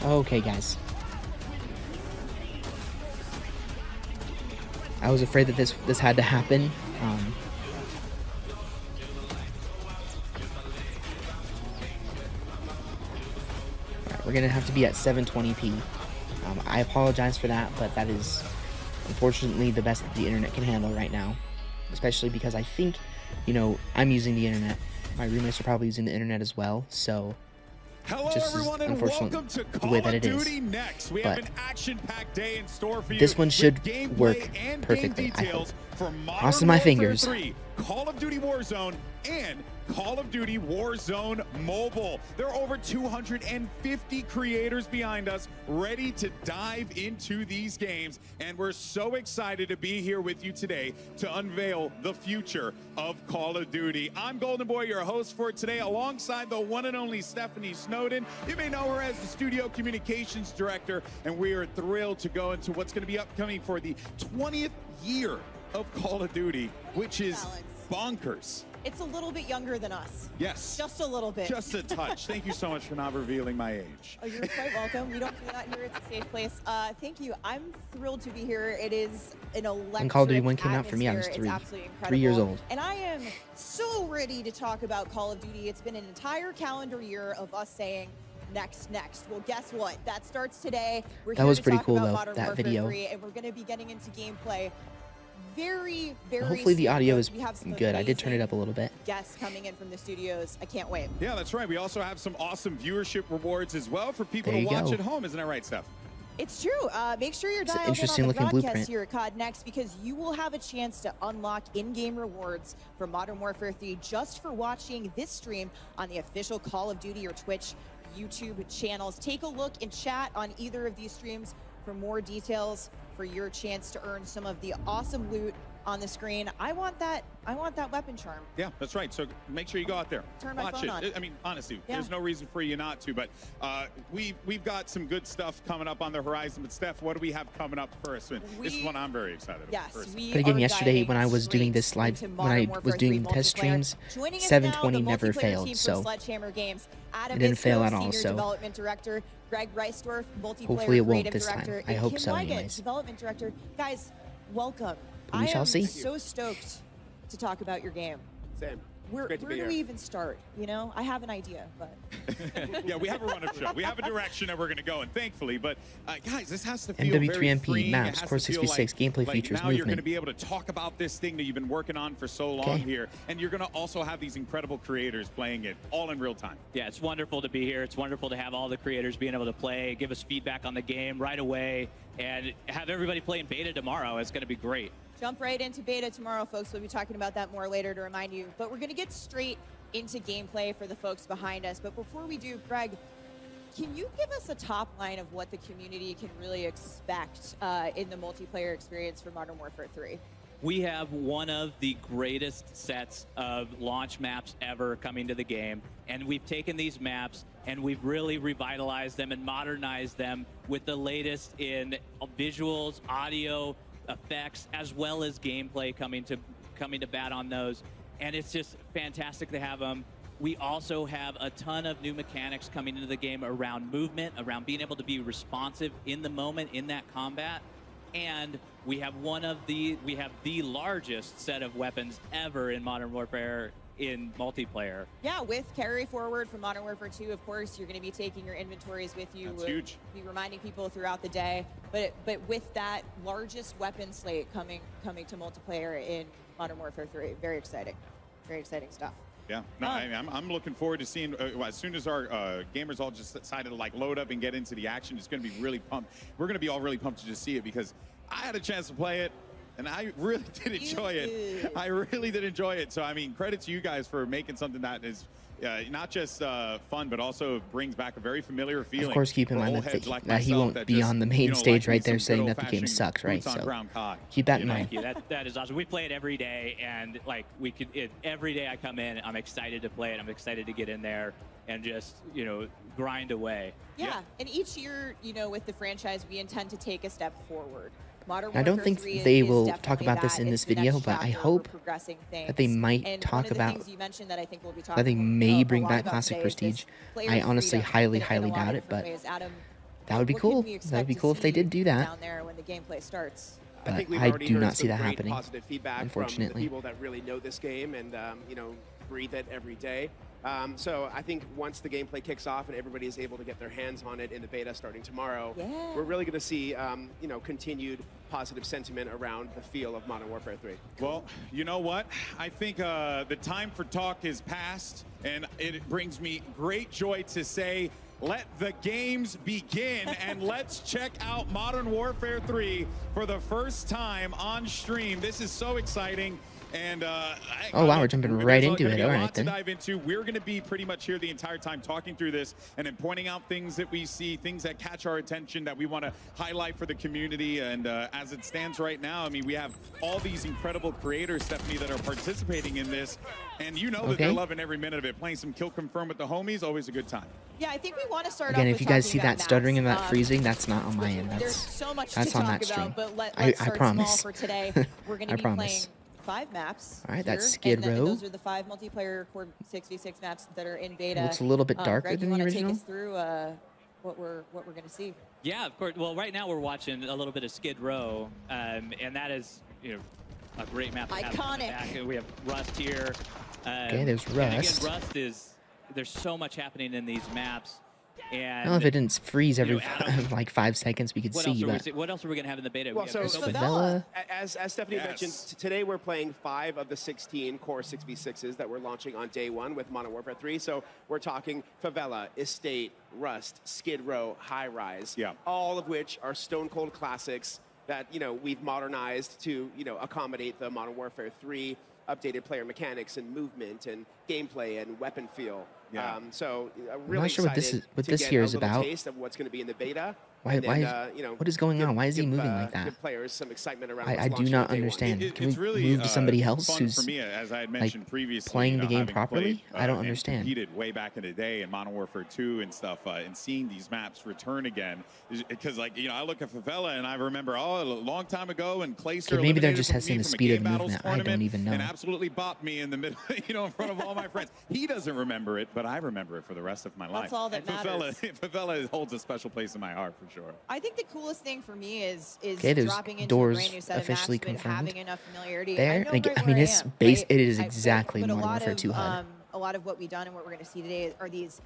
Okay, guys. I was afraid that this had to happen. Alright, we're gonna have to be at 720p. I apologize for that, but that is unfortunately the best that the internet can handle right now. Especially because I think, you know, I'm using the internet. My roommates are probably using the internet as well, so Hello, just everyone, as and unfortunate welcome to the way Call that of it is. Duty Next. We have an action-packed day in store for you. This one should work and perfectly, game I hope. details for Modern Crossing my Warfare fingers. 3, Call of Duty Warzone, and Call of Duty Warzone Mobile. There are over 250 creators behind us ready to dive into these games, and we're so excited to be here with you today to unveil the future of Call of Duty. I'm Golden Boy, your host for today, alongside the one and only Stephanie Snowden. You may know her as the Studio Communications Director, and we are thrilled to go into what's going to be upcoming for the 20th year of Call of Duty, which is bonkers. It's a little bit younger than us. Yes. Just a little bit. Just a touch. Thank you so much for not revealing my age. Oh, you're quite welcome. We don't do that here. It's a safe place. Thank you. I'm thrilled to be here. It is an electric When Call of Duty 1 came out for me, I was atmosphere. It's absolutely incredible. 3 years old. And I am so ready to talk about Call of Duty. It's been an entire calendar year of us saying, next. Well, guess what? That starts today. That was pretty cool, about though, Modern that Warfare video. 3, and we're going to be getting into gameplay very Hopefully the soon. audio is We have some good. I did turn it amazing up a little bit. guests coming in from the studios. I can't wait. Yeah, that's right. We also have some awesome viewership rewards as well for people There to you watch go. at home. Isn't that right, Steph? It's true. Make sure you're It's an dialed in on interesting the looking broadcast blueprint. here at COD Next, because you will have a chance to unlock in-game rewards for Modern Warfare 3 just for watching this stream on the official Call of Duty or Twitch YouTube channels. Take a look and chat on either of these streams for more details for your chance to earn some of the awesome loot on the screen. I want that weapon charm. Yeah, that's right. So make sure you go out there. Turn my watch phone it. on. I mean, honestly, Yeah. there's no reason for you not to. But we've got some good stuff coming up on the horizon. But Steph, what do we have coming up first? This is one I'm very excited about. Yes, First. we But again, are yesterday diving when I was doing straight this live, into when I Modern was Warfare doing 3 test multiplayer. streams, Joining us 720 now, the never multiplayer failed, team so from Sledgehammer Games. Adam it didn't fail Isco, at all, Senior so Development Director, Greg Reisdorf, Multiplayer hopefully it won't Creative this time. Director, I and hope Kim so Weigand, anyways. Development Director. Guys, welcome. We shall see. I am so stoked to talk about your game. Same. Where Great to be do here. we even start? You know, I have an idea, but Yeah, we have a run-up show. We have a direction that we're going to go in, thankfully. But guys, this has to feel MW3 very MP, freeing. maps, It has Core to feel 66, gameplay like features, now you're going movement. to be able to talk about this thing that you've been working on for so long Okay. here, and you're going to also have these incredible creators playing it all in real time. Yeah, it's wonderful to be here. It's wonderful to have all the creators being able to play, give us feedback on the game right away, and have everybody playing beta tomorrow. It's going to be great. jump right into beta tomorrow, folks. We'll be talking about that more later to remind you. But we're going to get straight into gameplay for the folks behind us. But before we do, Greg, can you give us a top line of what the community can really expect in the multiplayer experience for Modern Warfare 3? We have one of the greatest sets of launch maps ever coming to the game, and we've taken these maps and we've really revitalized them and modernized them with the latest in visuals, audio, effects, as well as gameplay coming to bat on those. And it's just fantastic to have them. We also have a ton of new mechanics coming into the game around movement, around being able to be responsive in the moment in that combat. And we have the largest set of weapons ever in Modern Warfare in multiplayer. Yeah, with carry forward from Modern Warfare 2, of course, you're going to be taking your inventories with you. That's huge. Be reminding people throughout the day. But with that largest weapon slate coming to multiplayer in Modern Warfare 3, very exciting. Very exciting stuff. Yeah, no, I'm looking forward to seeing as soon as our gamers all just decided to like load up and get into the action. It's going to be really pumped. We're going to be all really pumped to just see it because I had a chance to play it and I really did enjoy it. I really did enjoy it. So I mean, credit to you guys for making something that is not just fun, but also brings back a very familiar feeling. Of course, keep in for mind old that, heads like that he myself won't that be just, on the main like stage me right there some saying good that the game old-fashioned sucks, right? boots on So ground COD, keep that in know? mind. Thank you. That is awesome. We play it every day, and like every day I come in, I'm excited to play it. I'm excited to get in there and just grind away. Yeah, and each year, with the franchise, we intend to take a step forward. Modern I don't Warfare think 3 they is will definitely talk about this that. in It's this the video, next but I chapter. We're hope progressing things. that they might And talk one of the about things you mentioned that I think we'll be that they talking may a bring lot back about Classic today is this Prestige. player I honestly freedom highly in a lot doubt of it, but different ways. Adam, That would be what can cool. we That would be expect cool to if they did see do that. down there when the gameplay starts. But I think we've I already do heard not see some that great happening, positive feedback from the unfortunately. people that really know this game and you know, breathe it every day. So I think once the gameplay kicks off and everybody is able to get their hands on it in the beta starting tomorrow, we're really going to see you know, continued positive sentiment around the feel of Modern Warfare 3. Well, you know what? I think the time for talk is past, and it brings me great joy to say, let the games begin, and let's check out Modern Warfare 3 for the first time on stream. This is so exciting. And oh wow, we're jumping right into it. All right to then. dive into. We're going to be pretty much here the entire time talking through this and then pointing out things that we see, things that catch our attention that we want to highlight for the community. And as it stands right now, I mean, we have all these incredible creators, Stephanie, that are participating in this. And you know that they're loving every minute of it. Playing some Kill Confirm with the homies, always a good time. Yeah, I think we want to start Again, off if with you guys talking see about that stuttering and maps. that freezing, that's not on my end. There's so much that's to on talk that stream. about, but let's I start promise. small for today. We're going to be promise. playing 5 maps. All right, here, that's Skid and then Row. those are the 5 multiplayer core 6v6 maps that are in beta. Looks a little bit darker Greg, than you the wanna original. Take us through what we're going to see. Yeah, of course. Well, right now we're watching a little bit of Skid Row, and that is, you know, a great map. To have on the Iconic. back. We have Rust here. Okay, there's And again, Rust. Rust is, there's so much happening in these maps. And Well, if it didn't freeze every Adam, like 5 seconds, we could what see. else, But what else are we going to have in the beta? Well, We so have there's Favela. Favela. As Stephanie mentioned, today we're playing 5 of the 16 core 6v6s that we're launching on day 1 with Modern Warfare 3. So we're talking Favela, Estate, Rust, Skid Row, High Rise, all of which are stone cold classics that, you know, we've modernized to, you know, accommodate the Modern Warfare 3 updated player mechanics and movement and gameplay and weapon feel. So really not sure what excited what to this get here a is little about. taste of what's going to be in the beta. Why? And then, You know, what is going on? Why is he moving like that? Give players some excitement around I do not understand. Can we move to somebody else fun who's for me, as I had mentioned previously, playing the game having properly? played, I don't and understand. competed way back in the day in Modern Warfare 2 and stuff, and seeing these maps return again, because like, you know, I look at Favela and I remember, oh, a long time ago, and Clayster maybe they're eliminated just me testing the from a speed of game the battles movement. I don't tournament even know. and absolutely bopped me in the middle, you know, in front of all my friends. He doesn't remember it, but I remember it for the rest of my life. That's all that And matters. Favela holds a special place in my heart for sure. I think the coolest thing for me is Okay, there's dropping into doors a brand new set officially of maps, but confirmed. having enough familiarity. There, I know and again, right I mean, where it's am, base. right? It is But exactly a Modern lot Warfare of, 2 HUD. a lot of what we've done and what we're going to see today are these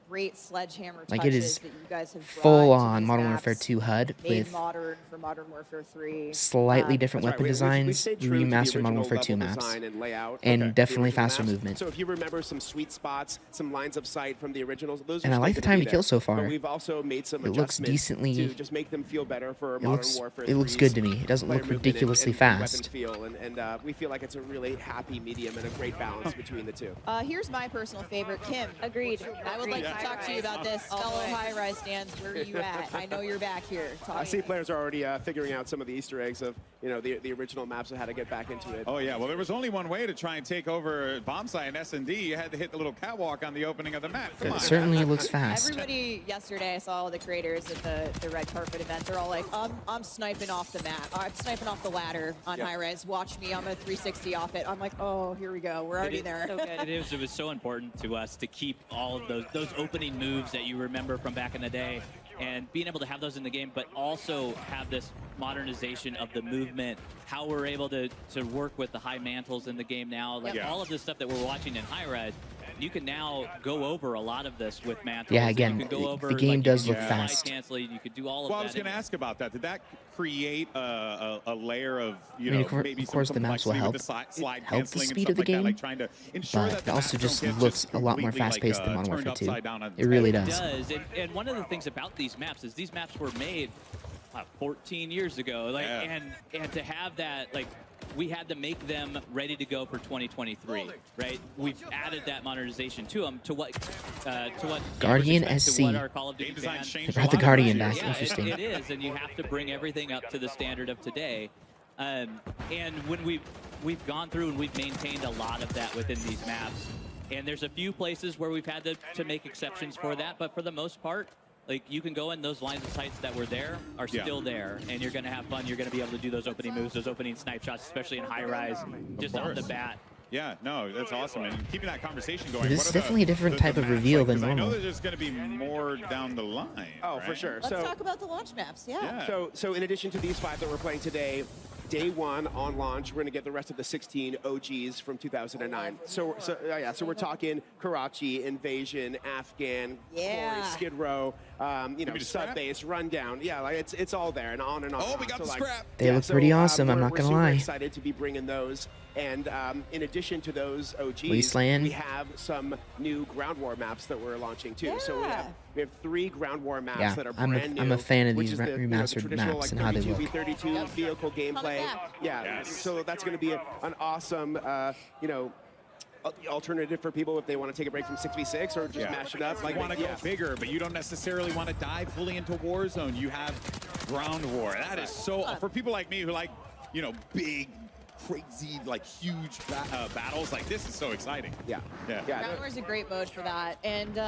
great sledgehammer Like, touches it is that you guys have brought full to on these Modern maps, Warfare 2 HUD made with modern for Modern Warfare 3. slightly different That's weapon right. We designs, stayed true to the remastered Modern original Warfare 2 level maps, design and layout. and The definitely original faster maps. movement. So if you remember some sweet spots, some lines of sight from the originals, those And are I like still the gonna time be to kill there. so far. But we've also made some It looks adjustments decently- to just make them feel better for It Modern looks Warfare it looks 3's good to me. It doesn't player look movement ridiculously and fast. weapon feel, and we feel like it's a really happy medium and a great balance between the two. Here's my personal favorite, Kim. Agreed. I would like to talk to you about this. Fellow high-rise stands, where are you at? I know you're back here. I see players are already figuring out some of the Easter eggs of, you know, the original maps and how to get back into it. Oh yeah, well there was only one way to try and take over bomb site in S&D. You had to hit the little catwalk on the opening of the map. Come on. It certainly looks fast. Everybody yesterday, I saw all the creators at the red carpet event. They're all like, I'm sniping off the map. I'm sniping off the ladder on high res. Watch me. I'm gonna 360 off it. I'm like, oh, here we go. We're already there. So good. It was so important to us to keep all of those opening moves that you remember from back in the day, and being able to have those in the game, but also have this modernization of the movement, how we're able to work with the high mantles in the game now, like all of the stuff that we're watching in high res. You can now go over a lot of this with mantles. Yeah, You again, can go over, the game like, does you look can fast. Cancel, you could do all of Well, that. I was going to ask about that. Did that create a layer of, you I mean, know, of maybe course some the maps will complexity help. with the slide It helps the canceling and speed stuff of the like that, game, like trying to ensure but that the it also maps just don't get looks a lot more completely, like, fast-paced than Modern turned Warfare 2. upside down on It really It does. does, and one of the things about these maps is these maps were made 14 years ago, like, and to have that, like, we had to make them ready to go for 2023, right? We've added that modernization to them, to what Guardian gamers expect, SC. to what our Call of Duty Game design fans. changed They a brought the lot of Guardian that. back. Yeah, Interesting. it is, and you have to bring everything up to the standard of today. And when we've gone through and we've maintained a lot of that within these maps, and there's a few places where we've had to make exceptions for that, but for the most part, like, you can go in, those lines of sights that were there are still there, and you're going to have fun. You're going to be able to do those opening moves, those opening snipe shots, especially in high rise, just off the bat. Yeah, no, that's awesome. And keeping that conversation going. This what is are definitely a different type of maps reveal like? than 'Cause I know normal. that there's going to be more down the line. Oh, for right? sure. Let's talk about the launch maps. Yeah. So in addition to these 5 that we're playing today, day 1 on launch, we're going to get the rest of the 16 OGs from 2009. So we're talking Karachi, Invasion, Afghan, Quarry, Skid Row, Sub-Base, Rundown. Yeah, like it's all there and on and on. Oh, we got the scrap. They look pretty awesome, I'm not going to lie. We're super excited to be bringing those. And in addition to those OGs, Wasteland. we have some new Ground War maps that we're launching too. Yeah. So we have 3 Ground War maps Yeah, that are I'm brand new. a fan of which these is the, remastered traditional, maps like, and how they 32 look. v32 vehicle gameplay. Yeah, Yes. so that's going to be an awesome, alternative for people if they want to take a break from 6v6 or just mash it up. Like, want to go bigger, but you don't necessarily want to dive fully into Warzone. You have Ground War. That is so, for people like me who like, big, crazy, like huge battles, like this is so exciting. Yeah. Ground War is a great mode for that. And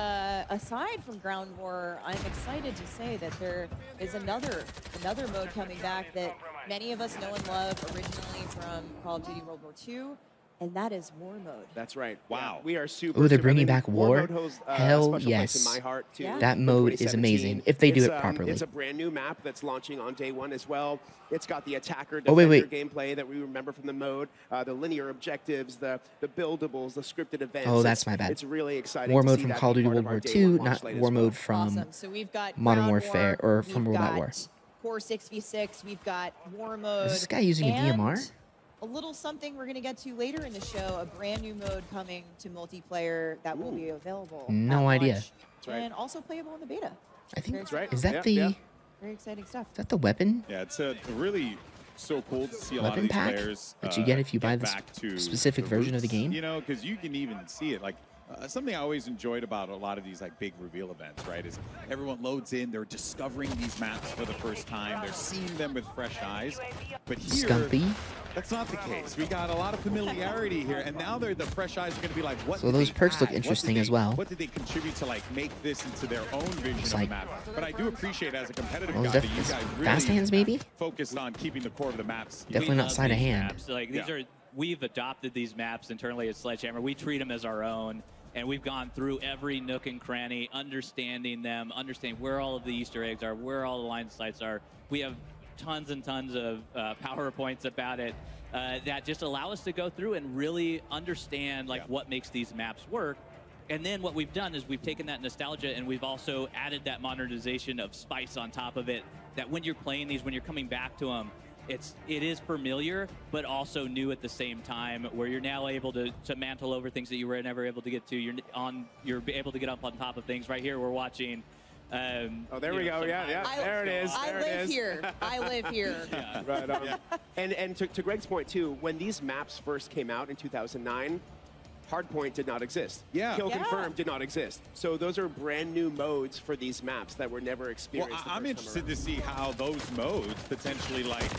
aside from Ground War, I'm excited to say that there is another mode coming back that many of us know and love originally from Call of Duty World War II. And that is War Mode. That's right. Wow. Yeah, we are super. Oh, they're super bringing excited. back War? Mode holds a Hell special place yes. in my heart too. Yeah. That mode is 2017. amazing, if they do It's, it properly. It's a brand new map that's launching on day 1 as well. It's got the attacker Oh, defender wait. gameplay that we remember from the mode, the linear objectives, the buildables, the scripted events. Oh, that's my bad. It's really exciting. War to mode see from that Call of be Duty part World of our War day II, 1 launch not slate as War well. mode from Awesome. So we've got Modern Ground Warfare, War, or from we've World at got War. Core 6v6, we've got War Mode. Is this guy using a and DMR? A little something we're going to get to later in the show, a brand new mode coming to multiplayer that will be available. No at idea. launch, right. And also playable in the beta. I think That's right. is that Yeah. Very exciting stuff. is that the weapon? Yeah, it's really so cool to see a lot of Weapon these pack players that you get if you buy get this back to specific the version of the roots, game? because you can even see it. Like something I always enjoyed about a lot of these like big reveal events, right, is everyone loads in, they're discovering these maps for the first time, they're seeing them with fresh eyes. But here, Scumpy. that's not the case. We got a lot of familiarity here, and now the fresh eyes are going to be like, what? So did those they perks look add? What did interesting they- as well. What did they contribute to like make this into their own vision of like- the map? But I do appreciate as a competitive Oh, guy is that that you guys really fast hands maybe? focused on keeping the core of the maps. Definitely We not love sleight of these hand. maps. Like these are, we've adopted these maps internally at Sledgehammer. We treat them as our own, and we've gone through every nook and cranny, understanding them, understanding where all of the Easter eggs are, where all the line sites are. We have tons and tons of PowerPoints about it that just allow us to go through and really understand what makes these maps work. And then what we've done is we've taken that nostalgia and we've also added that modernization of spice on top of it, that when you're playing these, when you're coming back to them, it is familiar, but also new at the same time, where you're now able to mantle over things that you were never able to get to. You're able to get up on top of things. Right here, we're watching. Oh, there we go. Yeah. There it is. I There it live is. here. I live here. Right on. And to Greg's point too, when these maps first came out in 2009, Hardpoint did not exist. Yeah. Kill Yeah. Confirmed did not exist. So those are brand new modes for these maps that were never Well, experienced. the I'm first interested time to see how those modes potentially like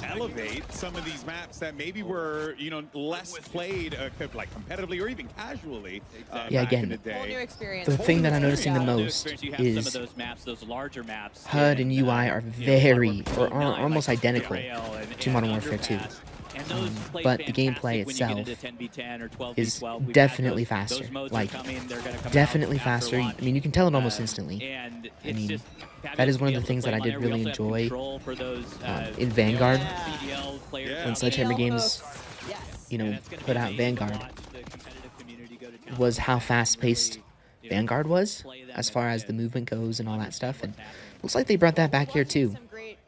elevate some of these maps that maybe were less played like competitively or even casually. Yeah, back in again, the day. Whole new experience. The thing that I'm noticing the New most experience, you have some is of those maps, those larger maps. HUD and UI are very, or are almost like identical Trail and to Modern Warfare 2. Underpass. And those play but the fantastic gameplay when you get itself into 10v10 or 12v12. is We've had definitely those faster. modes Like, are coming, they're gonna come definitely out after faster. launch. I mean, you can tell it almost instantly. And I it's mean, just that is fabulous one of to the be things able that to I play did on there. We really also have enjoy control for those, in Vanguard. CDL players Yeah. When Sledgehammer Games, Yes. And it's gonna put be out amazing to Vanguard, watch the competitive community go to town was how and fast-paced really, Vanguard was, play them as far as the and movement goes and all that stuff. And what's happening. looks like they brought that back here Watching too. Some great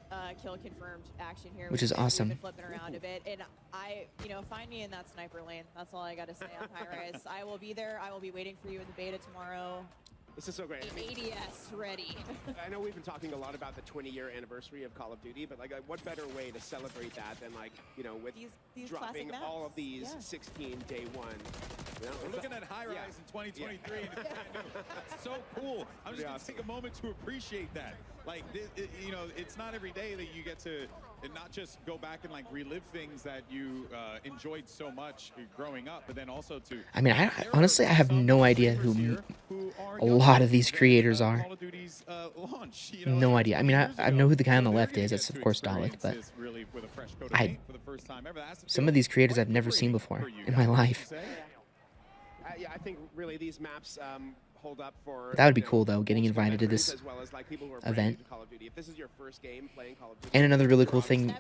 kill confirmed action here, Which is we've awesome. been flipping around a bit, and find me in that sniper lane. That's all I gotta say on high rise. I will be there. I will be waiting for you in the beta tomorrow. This is so great. I mean, ADS ready. I know we've been talking a lot about the 20-year anniversary of Call of Duty, but like, what better way to celebrate that than with These dropping classic all maps. of these Yeah. 16 day one. We're looking at high rise in 2023. And it's so cool. I'm just going to take a moment to appreciate that. Like, it's not every day that you get to and not just go back and like relive things that you enjoyed so much growing up, but then also to. I mean, honestly, I have no idea who a lot of these creators are. No idea. I mean, I know who the guy on the left is. That's of course Dalek, but some of these creators I've never seen before in my life. Yeah, I think really these maps hold up for. That would be cool though, getting invited to this event. And another really cool thing,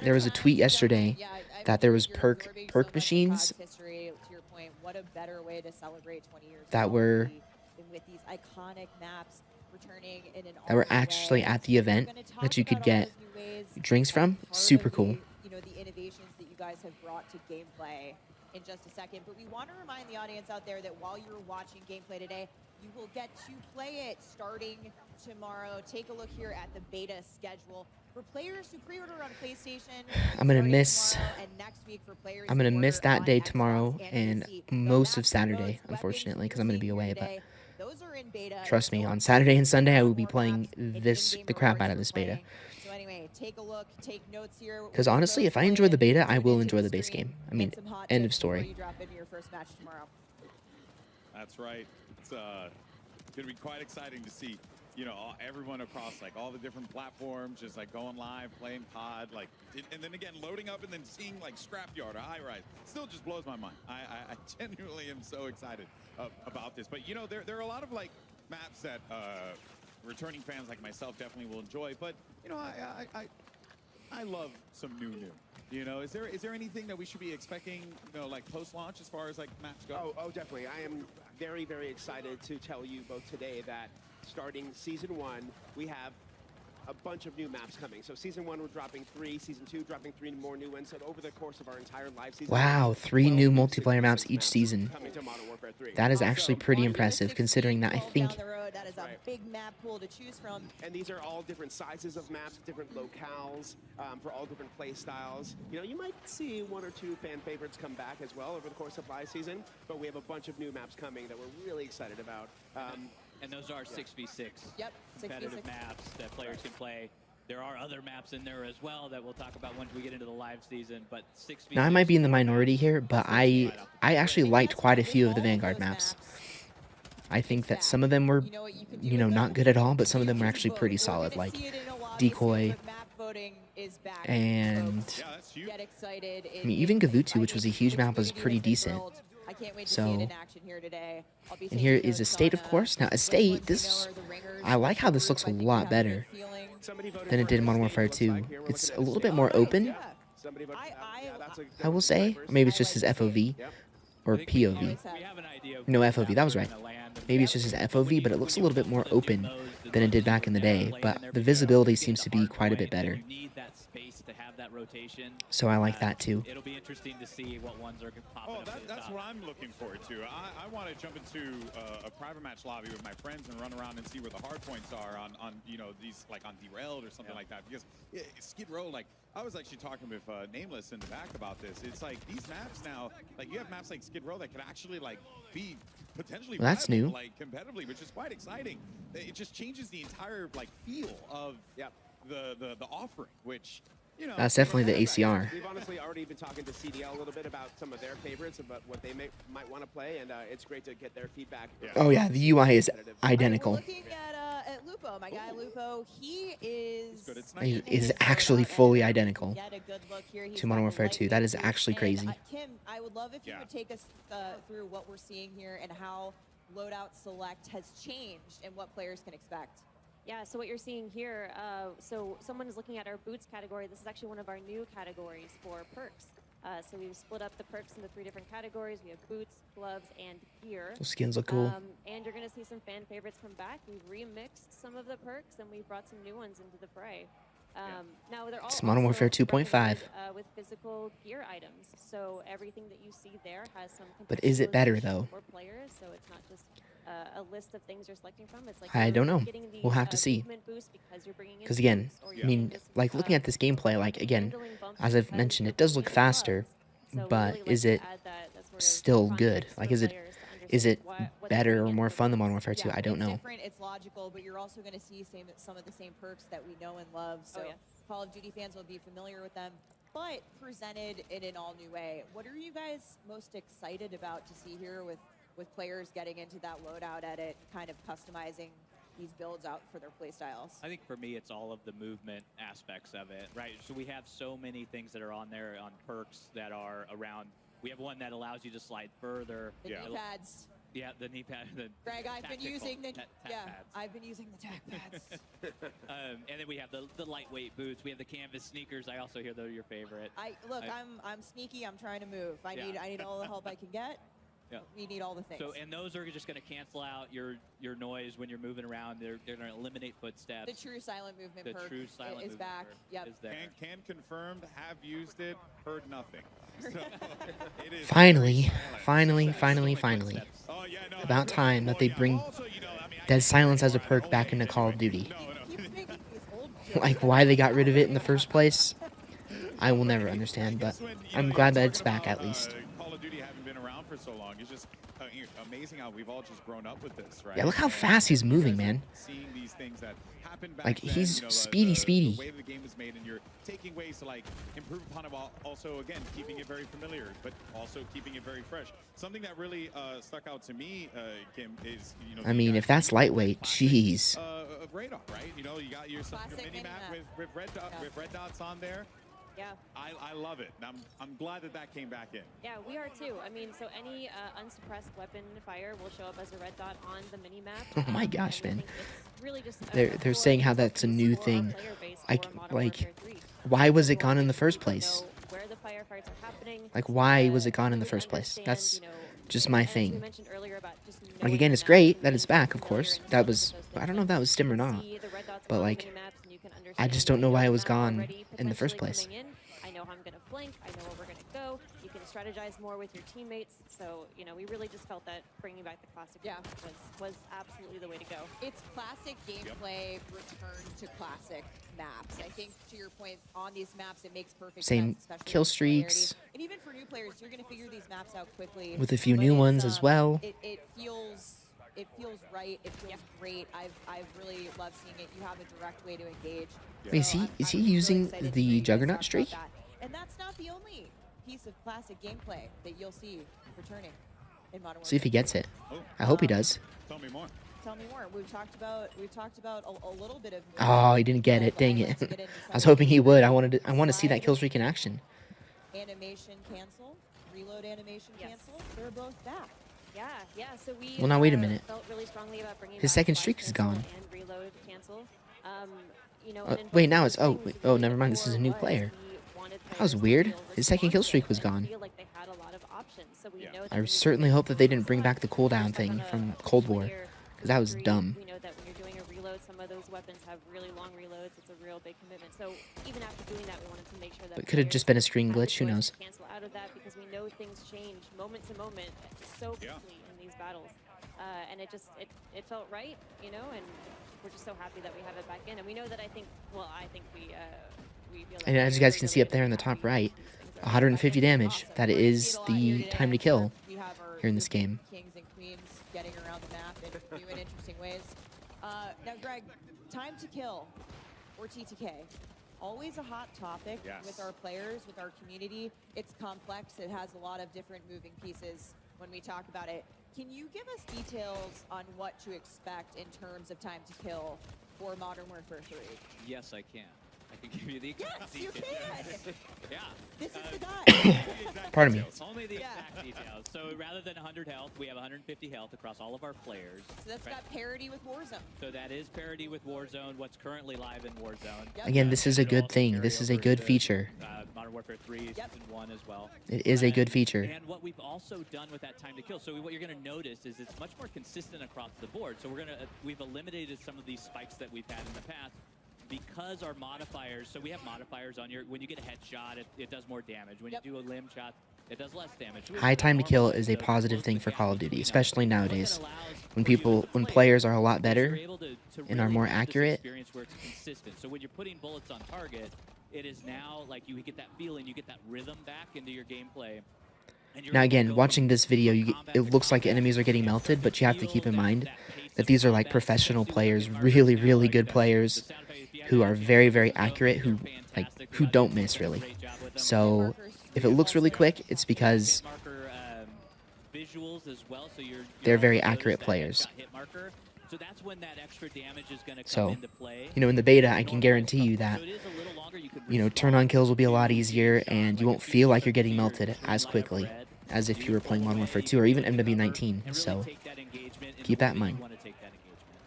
there was a tweet yesterday that there was perk machines that were actually at the event that you could get drinks from. Super cool. You know, the innovations that you guys have brought to gameplay in just a second, but we want to remind the audience out there that while you're watching gameplay today, you will get to play it starting tomorrow. Take a look here at the beta schedule for players who pre-order on PlayStation. I'm gonna miss that day tomorrow and most of Saturday, unfortunately, because I'm gonna be away. But trust me, on Saturday and Sunday I will be playing the crap out of this beta. Take a look, take notes here. Because honestly, if I enjoy the beta, I will enjoy the base game. I mean, end of story. That's right. It's going to be quite exciting to see, you know, everyone across like all the different platforms just like going live, playing COD, like, and then again loading up and then seeing like Scrapyard or High Rise. Still just blows my mind. I genuinely am so excited about this. But you know, there are a lot of like maps that returning fans like myself definitely will enjoy, but you know, I love some new. You know, is there anything that we should be expecting, you know, like post-launch as far as like maps go? Oh, definitely. I am very, very excited to tell you both today that starting Season 1, we have a bunch of new maps coming. So Season 1, we're dropping 3. Season 2, dropping 3 more new ones. So over the course of our entire live season... Wow, 3 new multiplayer maps each season. That is actually pretty impressive, considering that I think... That is a big map pool to choose from. And these are all different sizes of maps, different locales, for all different play styles. You know, you might see 1 or 2 fan favorites come back as well over the course of live season, but we have a bunch of new maps coming that we're really excited about. And those are 6v6 competitive maps that players can play. There are other maps in there as well that we'll talk about once we get into the live season, but 6v6... Now, I might be in the minority here, but I actually liked quite a few of the Vanguard maps. I think that some of them were, you know, not good at all, but some of them were actually pretty solid, like Decoy, and I mean, even Gfuel, which was a huge map, was pretty decent. So, and here is Estate, of course. Now, Estate, I like how this looks a lot better than it did in Modern Warfare 2. It's a little bit more open, I will say. Or maybe it's just his FOV, or POV. No, FOV, that was right. Maybe it's just his FOV, but it looks a little bit more open than it did back in the day. But the visibility seems to be quite a bit better. So I like that too. It'll be interesting to see what ones are popping up. That's what I'm looking forward to. I want to jump into a private match lobby with my friends and run around and see where the hard points are on you know, these like on Derailed or something like that. Because Skid Row, like I was actually talking with Nameless in the back about this. It's like these maps now, like you have maps like Skid Row that could actually like be potentially that's viable, new, like competitively, which is quite exciting. It just changes the entire like feel of the offering, which. You know, that's definitely the ACR. We've honestly already been talking to CDL a little bit about some of their favorites, about what they might want to play, and it's great to get their feedback. Oh yeah, the UI is identical. Looking at Lupo, my guy Lupo, he is actually fully identical to Modern Warfare 2. That is actually crazy. Kim, I would love if you would take us through what we're seeing here and how loadout select has changed and what players can expect. Yeah, so what you're seeing here, so someone is looking at our boots category. This is actually one of our new categories for perks. So we've split up the perks into 3 different categories. We have boots, gloves, and gear. Those skins look cool. And you're going to see some fan favorites come back. We've remixed some of the perks, and we've brought some new ones into the fray. Now they're all it's Modern Warfare 2.5. With physical gear items. So everything that you see there has some. But is it better though? For players, so it's not just a list of things you're selecting from. It's like I don't know. We'll have to see. Because again, I mean, like looking at this gameplay, like again, as I've mentioned, it does look faster, but is it still good? Like, is it better or more fun than Modern Warfare 2? I don't know. It's logical, but you're also going to see some of the same perks that we know and love. So Call of Duty fans will be familiar with them, but presented in an all-new way. What are you guys most excited about to see here with players getting into that loadout edit, kind of customizing these builds out for their playstyles? I think for me, it's all of the movement aspects of it, right? So we have so many things that are on there on perks that are around. We have one that allows you to slide further. The knee pads. Yeah, the knee pad. Greg, I've been using the pads. I've been using the tack pads. And then we have the lightweight boots. We have the canvas sneakers. I also hear they're your favorite. I'm sneaky. I'm trying to move. I need all the help I can get. Yeah. We need all the things. So, and those are just going to cancel out your noise when you're moving around. They're going to eliminate footsteps. The true silent movement perk is back. Yep. Is there. Can confirmed, have used it, heard nothing. So it is Finally. Oh, yeah, no, About time that they bring Dead Silence as a perk back into Call of Duty. Like, why they got rid of it in the first place, I will never understand, but I'm glad that it's back at least. Call of Duty haven't been around for so long. It's just amazing how we've all just grown up with this, right? Yeah, look how fast he's moving, man. Seeing these things that happened back Like, then, he's the speedy. The way the game was made, and you're taking ways to like improve upon it while also again keeping it very familiar, but also keeping it very fresh. Something that really stuck out to me, Kim, is I mean, if that's lightweight, jeez. radar, right? You know, you got your mini map with red dots on there. Yeah. I love it. I'm glad that came back in. Yeah, we are too. I mean, so any unsuppressed weapon fire will show up as a red dot on the mini map. Oh my gosh, man. Really just They're saying how that's a new thing. Like, why was it gone in the first place? Where the firefights are happening. Like, why was it gone in the first place? That's just my thing. Just Like, again, it's great that it's back, of course. That was, I don't know if that was Stim or not. But, like, I just don't know why it was gone in the first place. I know how I'm going to flank. I know where we're going to go. You can strategize more with your teammates. So, you know, we really just felt that bringing back the classic was absolutely the way to go. It's classic gameplay return to classic maps. I think, to your point, on these maps, it makes perfect Same sense. Especially kill streaks. And even for new players, you're going to figure these maps out quickly. With a few new ones as well. It feels right. It feels great. I've really loved seeing it. You have a direct way to engage. Wait, is he using the Juggernaut streak? And that's not the only piece of classic gameplay that you'll see returning in Modern Warfare. See if he gets it. I hope he does. Tell me more. Tell me more. We've talked about a little bit of. Oh, he didn't get it. Dang it. I was hoping he would. I want to see that kill streak in action. Animation cancel, reload animation cancel. They're both back. Yeah. So we. Well, now wait a minute. Felt really strongly about bringing His back second flash streak is cancel gone. And reload cancel. You know, Wait, now it's oh, never mind. This is a new player. That was weird. His second kill streak was gone. I certainly hope that they didn't bring back the cooldown thing from Cold War, because that was dumb. We know that when you're doing a reload, some of those weapons have really long reloads. It's a real big commitment. So even after doing that, we wanted to make sure that It could have just been a screen glitch. Who knows? Cancel out of that because we know things change moment to moment so quickly in these battles, and it felt right, you know, and we're just so happy that we have it back in. And we know that I think we feel like, And as you guys can see up there in the top right, 150 damage. That is the time to kill here in this game. Kings and queens getting around the map in new and interesting ways. Now, Greg, time to kill or TTK. Always a hot topic with our players, with our community. It's complex. It has a lot of different moving pieces when we talk about it. Can you give us details on what to expect in terms of time to kill for Modern Warfare 3? Yes, I can. I can give you the exact details. Yes, you can. Yeah. This is the guy. Pardon me. Only the exact details. So rather than 100 health, we have 150 health across all of our players. So that's got parity with Warzone. So that is parity with Warzone, what's currently live in Warzone. Yep. Again, this is a good thing. This is a good feature. Modern Warfare 3 Season 1 as well. It is a good feature. And what we've also done with that time to kill, so what you're going to notice is it's much more consistent across the board. So we've eliminated some of these spikes that we've had in the past. Because our modifiers, so we have modifiers on when you get a headshot, it does more damage. When you do a limb shot, it does less damage. High time to kill is a positive thing for Call of Duty, especially nowadays. When players are a lot better and are more accurate. Where it's consistent. So when you're putting bullets on target, it is now like you get that feeling, you get that rhythm back into your gameplay. Now again, watching this video, it looks like enemies are getting melted, but you have to keep in mind that these are like professional players, really, really good players who are very, very accurate, who don't miss really. So if it looks really quick, it's because they're very accurate players. So, you know, in the beta, I can guarantee you that, you know, turn-on kills will be a lot easier, and you won't feel like you're getting melted as quickly as if you were playing Modern Warfare 2 or even MW19. So keep that in mind.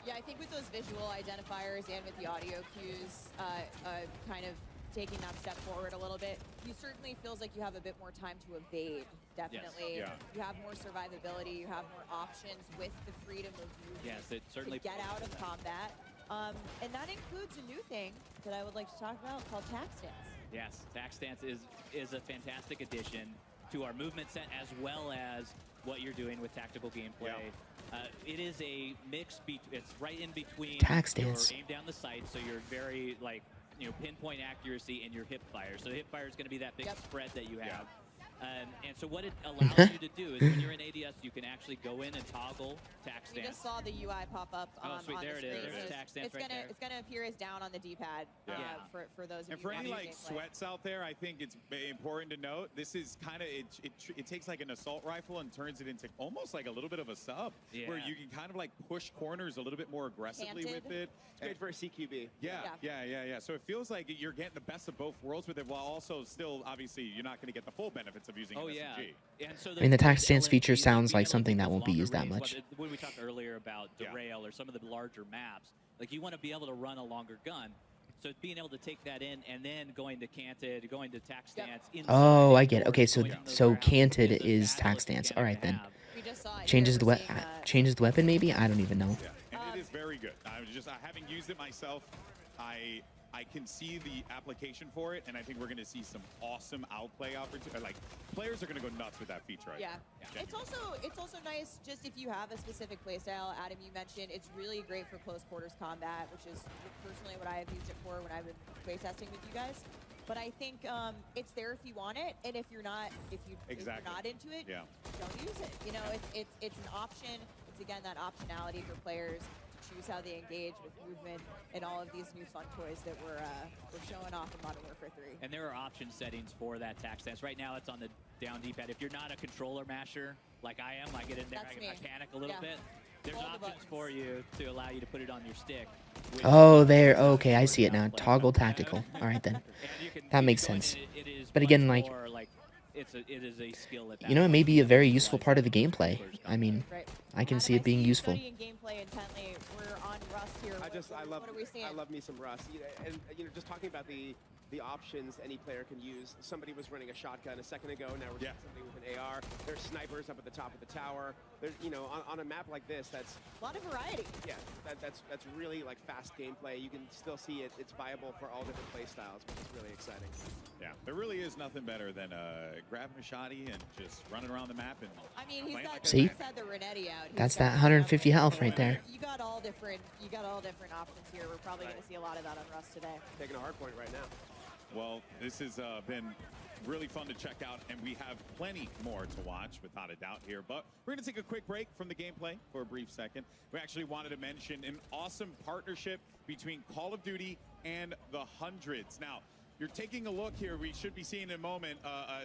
Yeah, I think with those visual identifiers and with the audio cues, kind of taking that step forward a little bit, you certainly feels like you have a bit more time to evade. Definitely, Yes. You have more survivability, you have more options with the freedom of movement. Yes, it certainly to get out of combat. And that includes a new thing that I would like to talk about called tac stance. Yes, tac stance is a fantastic addition to our movement set, as well as what you're doing with tactical gameplay. It is a mix. It's right in between Tac stance. your aim down the sight, so you're very pinpoint accuracy and your hip fire. So hip fire is going to be that big spread that you have. And so what it allows you to do is when you're in ADS, you can actually go in and toggle tac stance. We just saw the UI pop up on sweet, there the it screen. is. Tac stance It's right gonna there. it's gonna appear as down on the D-pad for those of And you for any watching like gameplay. sweats out there, I think it's important to note this is kind of it takes like an assault rifle and turns it into almost like a little bit of a sub, where you can kind of like push corners a little bit more aggressively with it. It's great for a CQB. Yeah. So it feels like you're getting the best of both worlds with it, while also still obviously you're not going to get the full benefits of using an SMG. And so I mean, the tac stance feature sounds like something that won't be used that much. When we talked earlier about Derail or some of the larger maps, like you want to be able to run a longer gun. So being able to take that in and then going to canted, going to tac stance. Oh, I get it. Okay, so canted is tac stance. All right then. Changes the weapon maybe? I don't even know. Yeah, and it is very good. Having used it myself, I can see the application for it, and I think we're going to see some awesome outplay opportunities. Like players are going to go nuts with that feature. It's also nice just if you have a specific playstyle. Adam, you mentioned it's really great for close quarters combat, which is personally what I have used it for when I've been playtesting with you guys. But I think it's there if you want it, and if you're not, if you're not into it, don't use it. You know, it's an option. It's again that optionality for players to choose how they engage with movement and all of these new fun toys that we're showing off in Modern Warfare 3. And there are option settings for that tac stance. Right now, it's on the down D-pad. If you're not a controller masher like I am, I get in there, I panic a little bit. There's options for you to allow you to put it on your stick. Oh, there. Okay, I see it now. Toggle tactical. All right then. That makes sense. But again, like, it is a skill at that you know, it may be a very useful part of the gameplay. I mean, I can see it being useful. Gameplay intently. We're on Rust here. I love me some Rust. And you know, just talking about the options any player can use. Somebody was running a shotgun a second ago. Now we're doing something with an AR. There's snipers up at the top of the tower. There's, you know, on a map like this, that's a lot of variety. Yeah, that's really like fast gameplay. You can still see it's viable for all different play styles, which is really exciting. Yeah, there really is nothing better than grabbing a shotty and just running around the map. And I mean, he's got the Renetti out. That's that 150 health right there. You got all different options here. We're probably going to see a lot of that on Rust today. Taking a hard point right now. Well, this has been really fun to check out, and we have plenty more to watch, without a doubt here. But we're going to take a quick break from the gameplay for a brief second. We actually wanted to mention an awesome partnership between Call of Duty and the Hundreds. Now, you're taking a look here. We should be seeing in a moment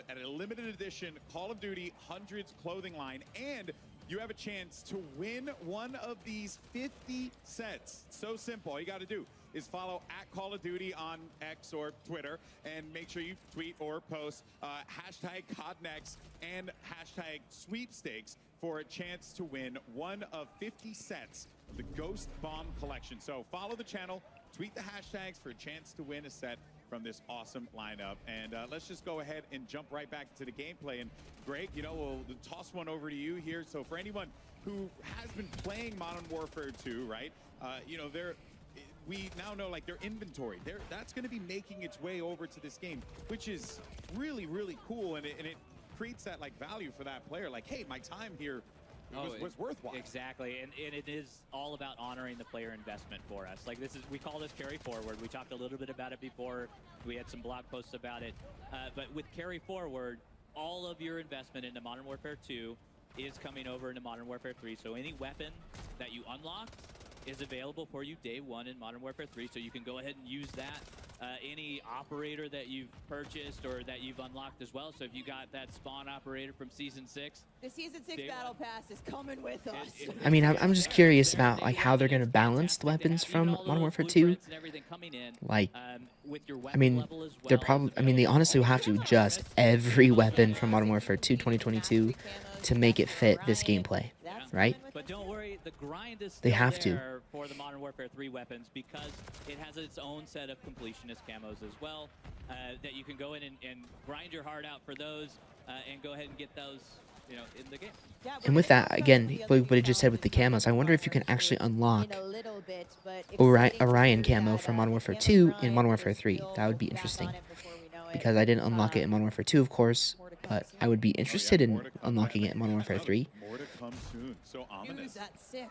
at a limited edition Call of Duty Hundreds clothing line, and you have a chance to win one of these 50 sets. So simple. All you got to do is follow at Call of Duty on X or Twitter, and make sure you tweet or post hashtag CODNEXT and hashtag sweepstakes for a chance to win one of 50 sets of the Ghost Bomb collection. So follow the channel, tweet the hashtags for a chance to win a set from this awesome lineup. And let's just go ahead and jump right back to the gameplay. And Greg, you know, we'll toss one over to you here. So for anyone who has been playing Modern Warfare 2, right, you know, we now know like their inventory, that's going to be making its way over to this game, which is really, really cool. And it creates that like value for that player. Like, hey, my time here was worthwhile. Exactly, and it is all about honoring the player investment for us. Like we call this carry forward. We talked a little bit about it before. We had some blog posts about it. But with carry forward, all of your investment into Modern Warfare 2 is coming over into Modern Warfare 3. So any weapon that you unlock is available for you day one in Modern Warfare 3. So you can go ahead and use that. Any operator that you've purchased or that you've unlocked as well. So if you got that spawn operator from Season 6. The Season 6 Battle Pass is coming with us. I mean, I'm just curious about like how they're gonna balance the weapons from Modern Warfare 2. Like, I mean, they're probably. I mean, they honestly will have to adjust every weapon from Modern Warfare 2 2022 to make it fit this gameplay, right? But don't worry, the grind is They still have to. there for the Modern Warfare 3 weapons because it has its own set of completionist camos as well that you can go in and grind your heart out for those and go ahead and get those, you know, in the game. And with that, again, what it just said with the camos, I wonder if you can actually unlock Orion camo from Modern Warfare 2 in Modern Warfare 3. That would be interesting. Because I didn't unlock it in Modern Warfare 2, of course, but I would be interested in unlocking it in Modern Warfare 3. More to come soon. So ominous. News at 6.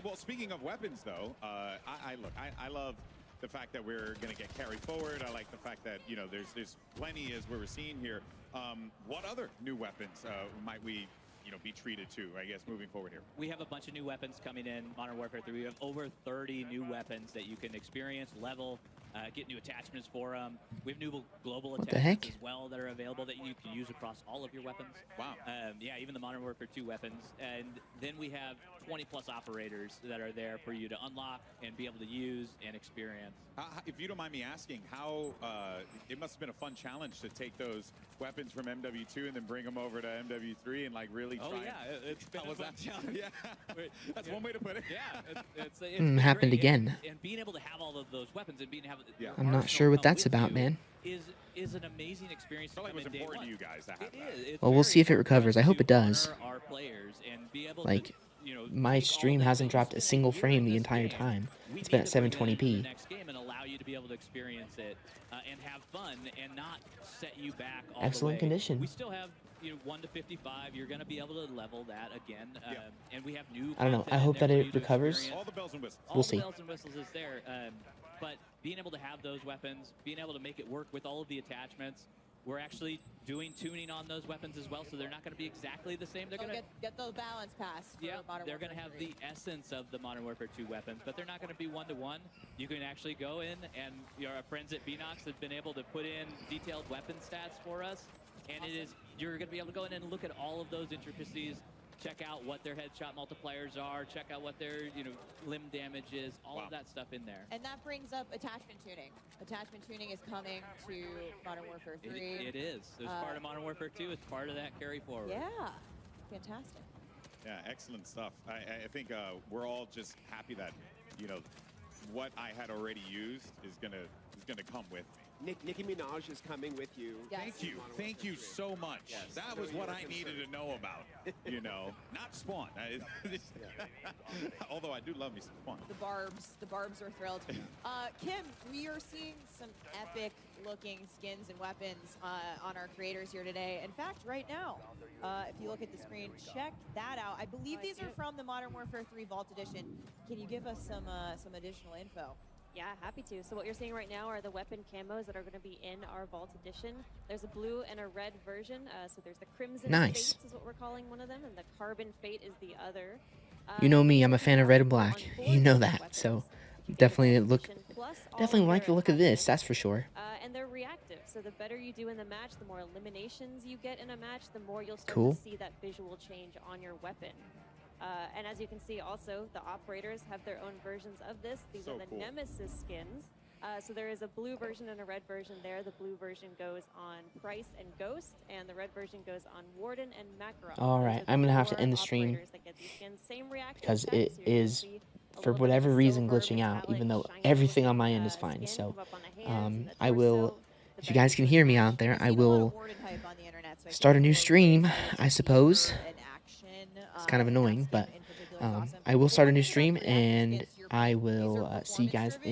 Well, speaking of weapons, though, I love the fact that we're going to get carried forward. I like the fact that, you know, there's plenty as we're seeing here. What other new weapons might we, you know, be treated to, I guess, moving forward here? We have a bunch of new weapons coming in Modern Warfare 3. We have over 30 new weapons that you can experience, level, get new attachments for them. We have new global attachments as well that are available that you can use across all of your weapons. Wow. Yeah, even the Modern Warfare 2 weapons. And then we have 20+ operators that are there for you to unlock and be able to use and experience. If you don't mind me asking, how it must have been a fun challenge to take those weapons from MW2 and then bring them over to MW3 and like really try. Oh yeah, it's been a fun challenge. Yeah, that's one way to put it. Yeah, it's Happened great. again. And being able to have all of those weapons and being able to have I'm not sure what that's about, man. Is an amazing experience. I feel like it was important to you guys to have that. Well, we'll see if it recovers. I hope it does. Our players and be able Like, to, you know, my stream hasn't dropped a single frame the entire time. It's been at 720p. Next game and allow you to be able to experience it and have fun and not set you back all Excellent the way. condition. We still have, you know, 1 to 55. You're going to be able to level that again, and we have new. I don't know. I hope that it recovers. All the bells and whistles. We'll see. All the bells and whistles is there, but being able to have those weapons, being able to make it work with all of the attachments. We're actually doing tuning on those weapons as well, so they're not going to be exactly the same. They're going to get the balance pass. Yeah, they're going to have the essence of the Modern Warfare 2 weapons, but they're not going to be one-to-one. You can actually go in, and our friends at Binox have been able to put in detailed weapon stats for us, and you're going to be able to go in and look at all of those intricacies. Check out what their headshot multipliers are. Check out what their limb damage is. All of that stuff in there. And that brings up attachment tuning. Attachment tuning is coming to Modern Warfare 3. It is. It's part of Modern Warfare 2. It's part of that carry forward. Yeah, fantastic. Yeah, excellent stuff. I think we're all just happy that, you know, what I had already used is gonna come with me. Nicki Minaj is coming with you. Yes. Thank you so much. Yes. That was what I needed to know about. You know, not Spawn. Although I do love me some Spawn. The Barbs are thrilled. Kim, we are seeing some epic-looking skins and weapons on our creators here today. In fact, right now, if you look at the screen, check that out. I believe these are from the Modern Warfare 3 Vault Edition. Can you give us some additional info? Yeah, happy to. So what you're seeing right now are the weapon camos that are going to be in our Vault Edition. There's a blue and a red version. So there's the Crimson Nice. Fates is what we're calling one of them, and the Carbon Fate is the other. You know me, I'm a fan of red and black. You know that, so definitely like the look of this, that's for sure. And they're reactive, so the better you do in the match, the more eliminations you get in a match, the more you'll start Cool. to see that visual change on your weapon. And as you can see also, the operators have their own versions of this. These are the cool. Nemesis skins. So there is a blue version and a red version there. The blue version goes on Price and Ghost, and the red version goes on Warden and Makarov. All right, I'm gonna have to end the stream because it is, for whatever reason, glitching out, even though everything on my end is fine. So I will, if you guys can hear me out there, I will start a new stream, I suppose. It's kind of annoying, but I will start a new stream, and I will see you guys in